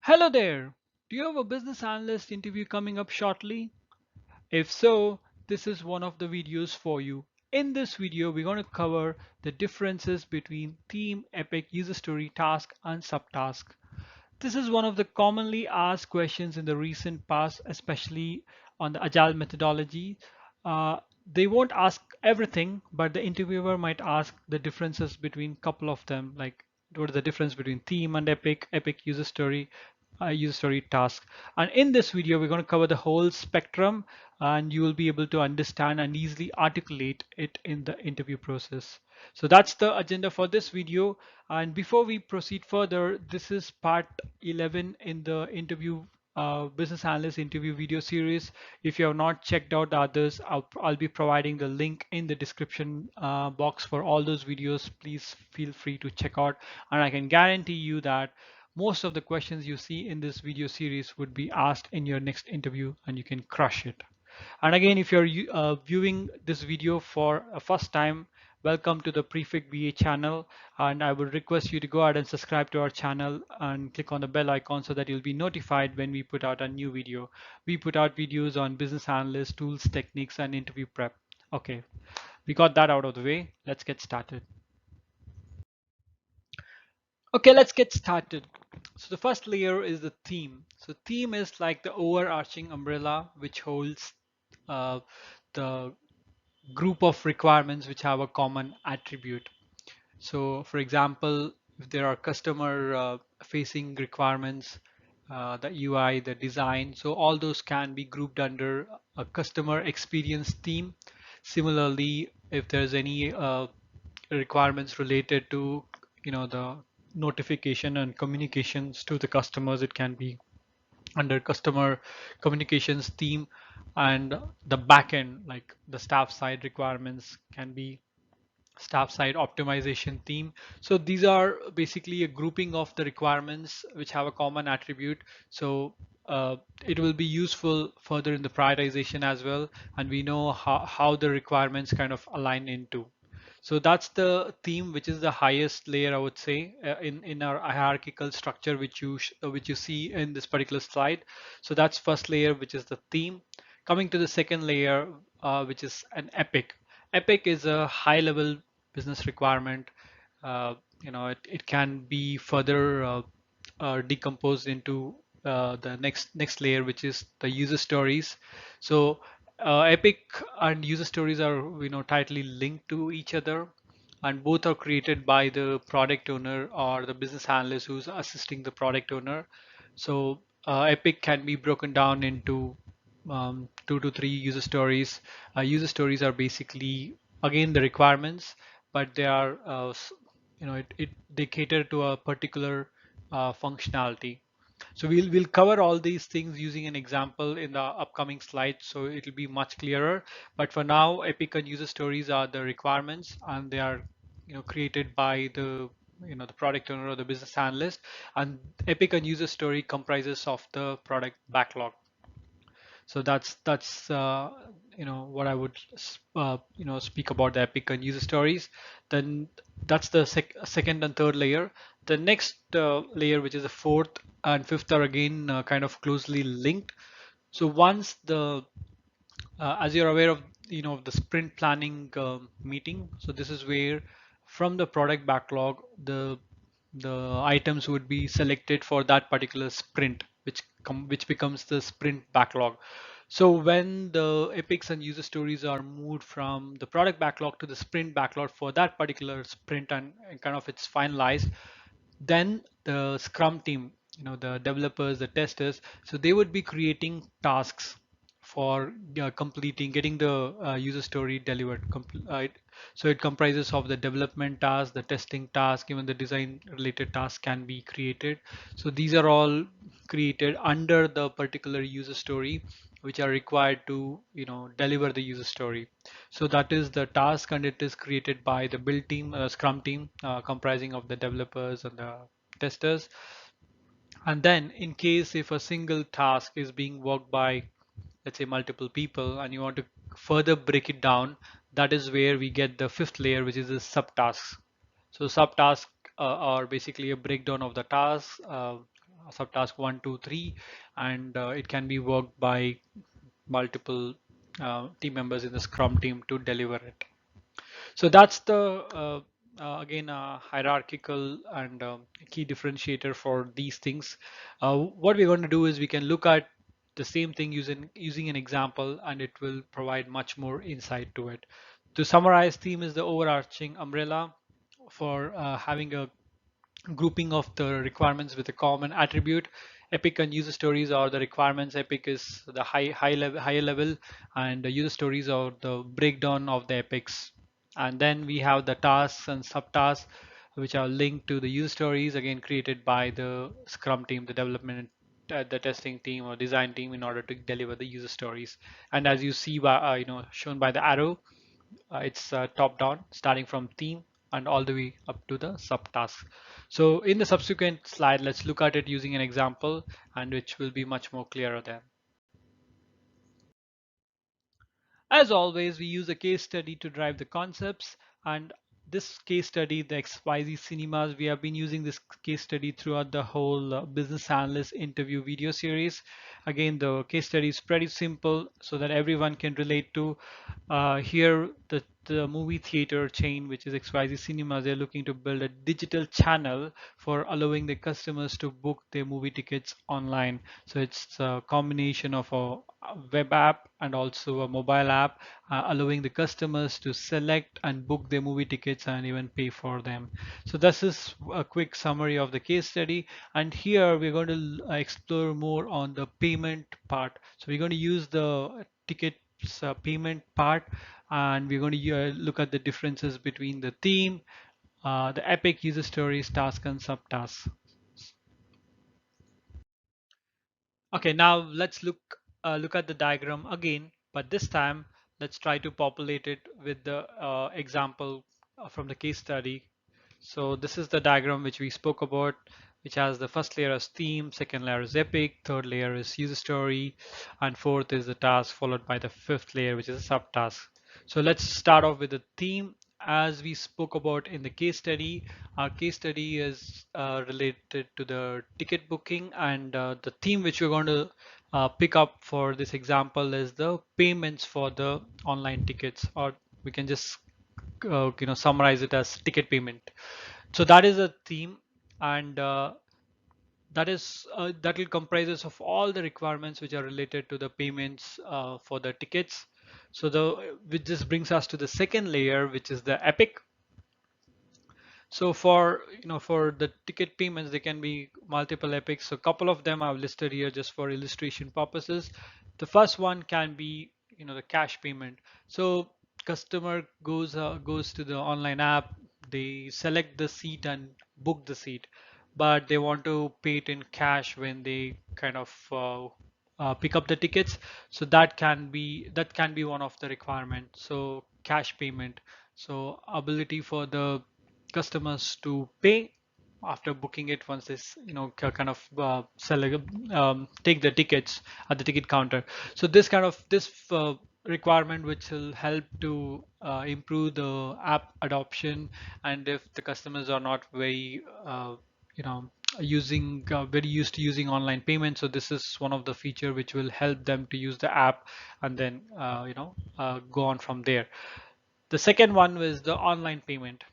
Hello there! Do you have a business analyst interview coming up shortly? If so, this is one of the videos for you. In this video, we're going to cover the differences between theme, epic, user story, task, and subtask. This is one of the commonly asked questions in the recent past, especially on the agile methodology. They won't ask everything, but the interviewer might ask the differences between a couple of them, like what is the difference between theme and epic, epic user story task. And in this video, we're going to cover the whole spectrum, and you will be able to understand and easily articulate it in the interview process. So that's the agenda for this video. And before we proceed further, this is part 11 in the business analyst interview video series. If you have not checked out the others, I'll be providing the link in the description box for all those videos. Please feel free to check out. And I can guarantee you that most of the questions you see in this video series would be asked in your next interview, and you can crush it. And again, if you're viewing this video for a first time, welcome to the Prefect BA channel. And I would request you to go ahead and subscribe to our channel and click on the bell icon so that you'll be notified when we put out a new video. We put out videos on business analyst tools, techniques, and interview prep. Okay, we got that out of the way. Let's get started. Okay, let's get started. So the first layer is the theme. So theme is like the overarching umbrella which holds uh, the group of requirements which have a common attribute. So for example, if there are customer facing requirements, the UI, the design, so all those can be grouped under a customer experience theme. Similarly, if there's any requirements related to the notification and communications to the customers, it can be under customer communications theme. And the backend, like the staff side requirements, can be staff side optimization theme. So these are basically a grouping of the requirements which have a common attribute. So it will be useful further in the prioritization as well, and we know how the requirements kind of align into. So that's the theme, which is the highest layer, I would say, in our hierarchical structure, which you see in this particular slide. So that's first layer, which is the theme. Coming to the second layer, which is an epic. Epic is a high-level business requirement. It can be further decomposed into the next layer, which is the user stories. So Epic and user stories are tightly linked to each other, and both are created by the product owner or the business analyst who's assisting the product owner. So Epic can be broken down into 2 to 3 user stories. User stories are basically again the requirements, but they are they cater to a particular functionality. So we'll cover all these things using an example in the upcoming slides, so it'll be much clearer. But for now, epic and user stories are the requirements, and they are created by the product owner or the business analyst. And epic and user story comprises of the product backlog. So that's what I would speak about the epic and user stories. Then that's the second and third layer. The next layer, which is the fourth and fifth, are again kind of closely linked. So once as you're aware of the sprint planning meeting, so this is where from the product backlog the items would be selected for that particular sprint, which becomes the sprint backlog. So when the epics and user stories are moved from the product backlog to the sprint backlog for that particular sprint, and kind of it's finalized, then the scrum team, the developers, the testers, so they would be creating tasks for getting the user story delivered. So it comprises of the development task, the testing task, even the design related tasks can be created. So these are all created under the particular user story, which are required to deliver the user story. So that is the task, and it is created by the build team, scrum team, comprising of the developers and the testers. And then in case if a single task is being worked by, let's say, multiple people, and you want to further break it down, that is where we get the fifth layer, which is the subtasks. So subtasks are basically a breakdown of the tasks, subtask 1, 2, 3, and it can be worked by multiple team members in the Scrum team to deliver it. So that's the again hierarchical and key differentiator for these things. What we're going to do is we can look at the same thing using an example, and it will provide much more insight to it. To summarize, theme is the overarching umbrella for having a grouping of the requirements with a common attribute. Epic and user stories are the requirements. Epic is the higher level, and the user stories are the breakdown of the epics. And then we have the tasks and subtasks, which are linked to the user stories, again created by the Scrum team, the development, the testing team or design team, in order to deliver the user stories. And as you see by shown by the arrow, it's top down, starting from theme and all the way up to the subtask. So in the subsequent slide, let's look at it using an example, and which will be much more clearer then. As always, we use a case study to drive the concepts, and this case study, the XYZ Cinemas, we have been using this case study throughout the whole business analyst interview video series. Again, the case study is pretty simple so that everyone can relate to. Here, the movie theater chain, which is XYZ Cinemas, they're looking to build a digital channel for allowing the customers to book their movie tickets online. So it's a combination of a web app and also a mobile app, allowing the customers to select and book their movie tickets and even pay for them. So this is a quick summary of the case study, and here we're going to explore more on the payment part. So we're going to use the tickets payment part, and we're going to look at the differences between the theme, the epic, user stories, task, and subtasks. Okay, now let's look at the diagram again, but this time let's try to populate it with the example from the case study. So this is the diagram which we spoke about, which has the first layer as theme, second layer is epic, third layer is user story, and fourth is the task, followed by the fifth layer, which is a subtask. So let's start off with the theme. As we spoke about in the case study, our case study is related to the ticket booking, and the theme which we're going to pick up for this example is the payments for the online tickets, or we can just summarize it as ticket payment. So that is a theme, and that will comprises of all the requirements which are related to the payments for the tickets. So the which this brings us to the second layer, which is the epic. So for the ticket payments, there can be multiple epics. So a couple of them I've listed here just for illustration purposes. The first one can be the cash payment. So customer goes to the online app, they select the seat and book the seat, but they want to pay it in cash when they kind of pick up the tickets. So that can be one of the requirements. So cash payment. So ability for the customers to pay after booking it once this kind of take the tickets at the ticket counter. So this requirement which will help to improve the app adoption, and if the customers are not very you know using very used to using online payments, so this is one of the feature which will help them to use the app and then go on from there. The second one was the online payment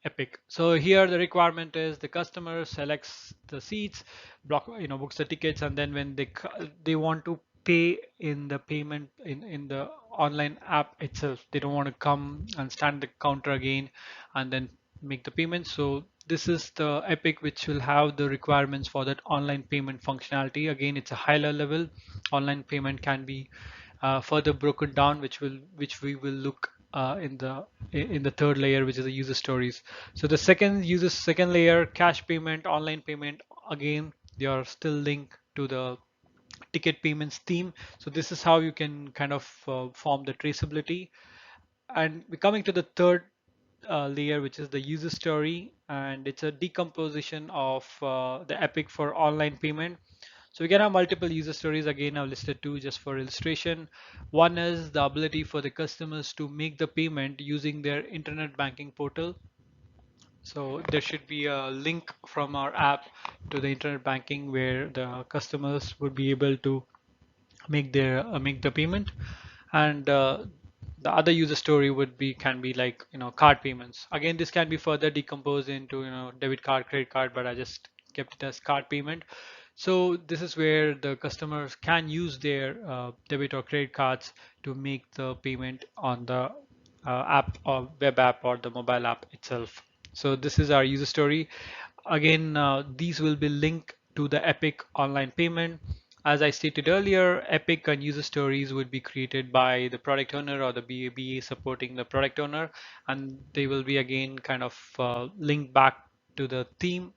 epic. So here the requirement is the customer selects the seats, books the tickets, and then when they want to pay in the payment in the online app itself, they don't want to come and stand the counter again and then make the payment. So this is the epic which will have the requirements for that online payment functionality. Again, it's a higher level. Online payment can be further broken down, which we will look in the third layer, which is the user stories. So the second layer, cash payment, online payment, again they are still linked to the ticket payments theme. So this is how you can kind of form the traceability. And we're coming to the third layer, which is the user story, and it's a decomposition of the epic for online payment. So we can have multiple user stories. Again, I've listed two just for illustration. One is the ability for the customers to make the payment using their internet banking portal. So there should be a link from our app to the internet banking where the customers would be able to make the payment, and the other user story would be can be like card payments. Again, this can be further decomposed into debit card, credit card, but I just kept it as card payment. So this is where the customers can use their debit or credit cards to make the payment on the app or web app or the mobile app itself. So this is our user story. Again, these will be linked to the Epic online payment. As I stated earlier, Epic and user stories would be created by the product owner or the BA supporting the product owner, and they will be again kind of linked back to the theme.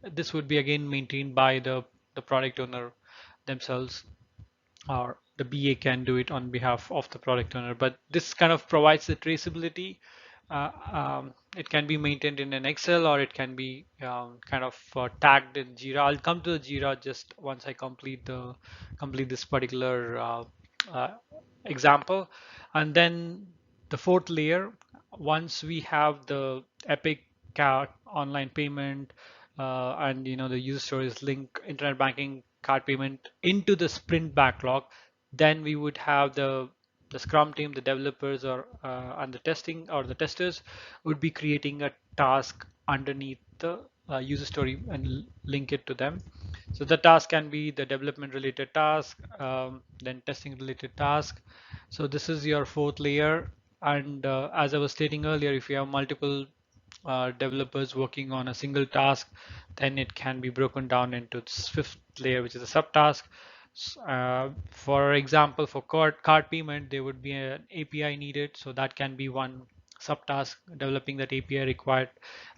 This would be again maintained by the product owner themselves, or the BA can do it on behalf of the product owner. But this kind of provides the traceability. It can be maintained in an Excel, or it can be kind of tagged in JIRA. I'll come to the JIRA just once I complete this particular uh, example. And then the fourth layer, once we have the Epic card online payment, and the user stories link internet banking card payment into the sprint backlog, then we would have the Scrum team, the developers, or and the testing or the testers would be creating a task underneath the user story and link it to them. So the task can be the development related task, then testing related task. So this is your fourth layer. And as I was stating earlier, if you have multiple developers working on a single task, then it can be broken down into this fifth layer, which is a subtask. For example, for card payment, there would be an API needed, so that can be one subtask, developing that API required.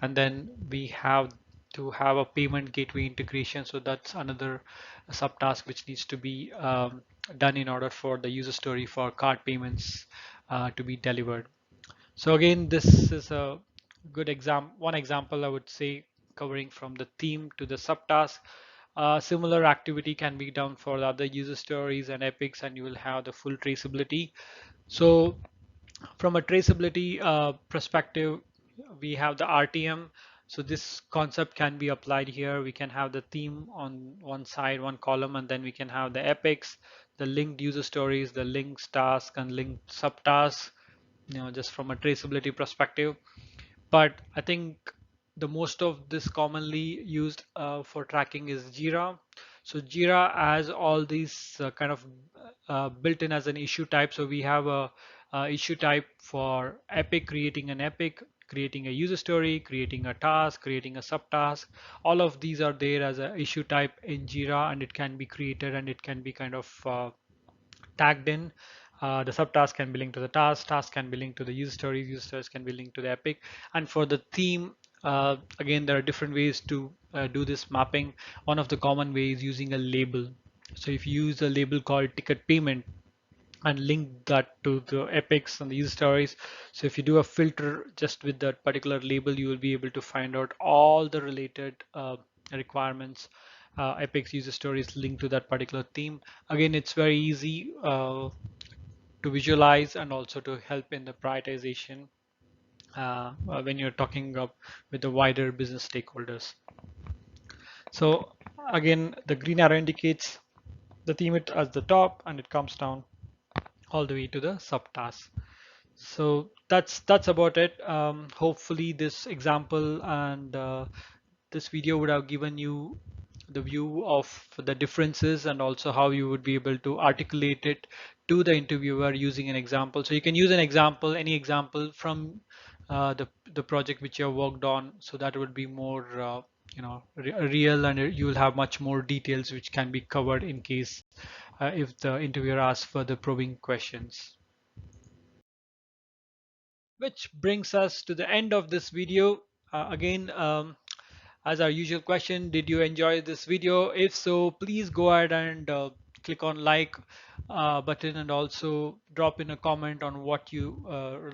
And then we have to have a payment gateway integration, so that's another subtask which needs to be done in order for the user story for card payments to be delivered. So again, this is a good one example I would say, covering from the theme to the subtask. Similar activity can be done for the other user stories and epics, and you will have the full traceability. So from a traceability perspective, we have the RTM. So this concept can be applied here. We can have the theme on one side, one column, and then we can have the epics, the linked user stories, the links task, and linked subtasks, just from a traceability perspective. But I think the most of this commonly used for tracking is JIRA. So JIRA has all these kind of built in as an issue type. So we have a issue type for Epic, creating an Epic, creating a user story, creating a task, creating a subtask. All of these are there as an issue type in JIRA, and it can be created and it can be kind of tagged in. The subtask can be linked to the task can be linked to the user stories can be linked to the epic. And for the theme, again, there are different ways to do this mapping. One of the common ways is using a label. So if you use a label called ticket payment and link that to the epics and the user stories, so if you do a filter just with that particular label, you will be able to find out all the related requirements, epics, user stories linked to that particular theme. Again, it's very easy to visualize and also to help in the prioritization when you're talking up with the wider business stakeholders. So again, the green arrow indicates the theme it as the top, and it comes down all the way to the subtask. So that's about it. Hopefully this example and this video would have given you the view of the differences, and also how you would be able to articulate it to the interviewer using an example. So you can use an example, any example from the project which you have worked on, so that would be more real, and you will have much more details which can be covered in case if the interviewer asks further probing questions. Which brings us to the end of this video. Again, as our usual question, did you enjoy this video? If so, please go ahead and click on like button, and also drop in a comment on what you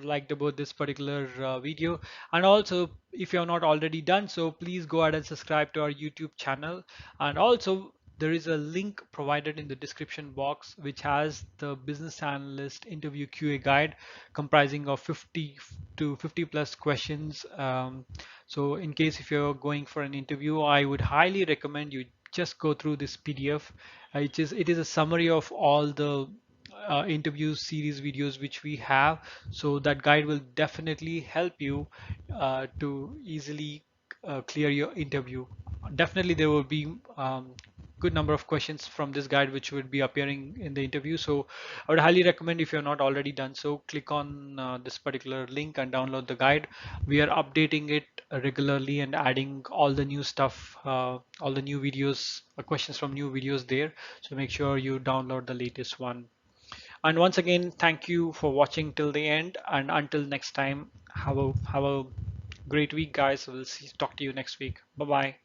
liked about this particular video. And also, if you have not already done so, please go ahead and subscribe to our YouTube channel. And also, there is a link provided in the description box which has the business analyst interview QA guide comprising of 50 to 50 plus questions. So in case if you're going for an interview, I would highly recommend you just go through this PDF. It is a summary of all the interview series videos which we have. So that guide will definitely help you to easily clear your interview. Definitely there will be good number of questions from this guide which would be appearing in the interview. So I would highly recommend, if you're not already done so, click on this particular link and download the guide. We are updating it regularly and adding all the new stuff, all the new videos, questions from new videos there. So make sure you download the latest one. And once again, thank you for watching till the end. And until next time, have a great week, guys. We'll talk to you next week. Bye bye.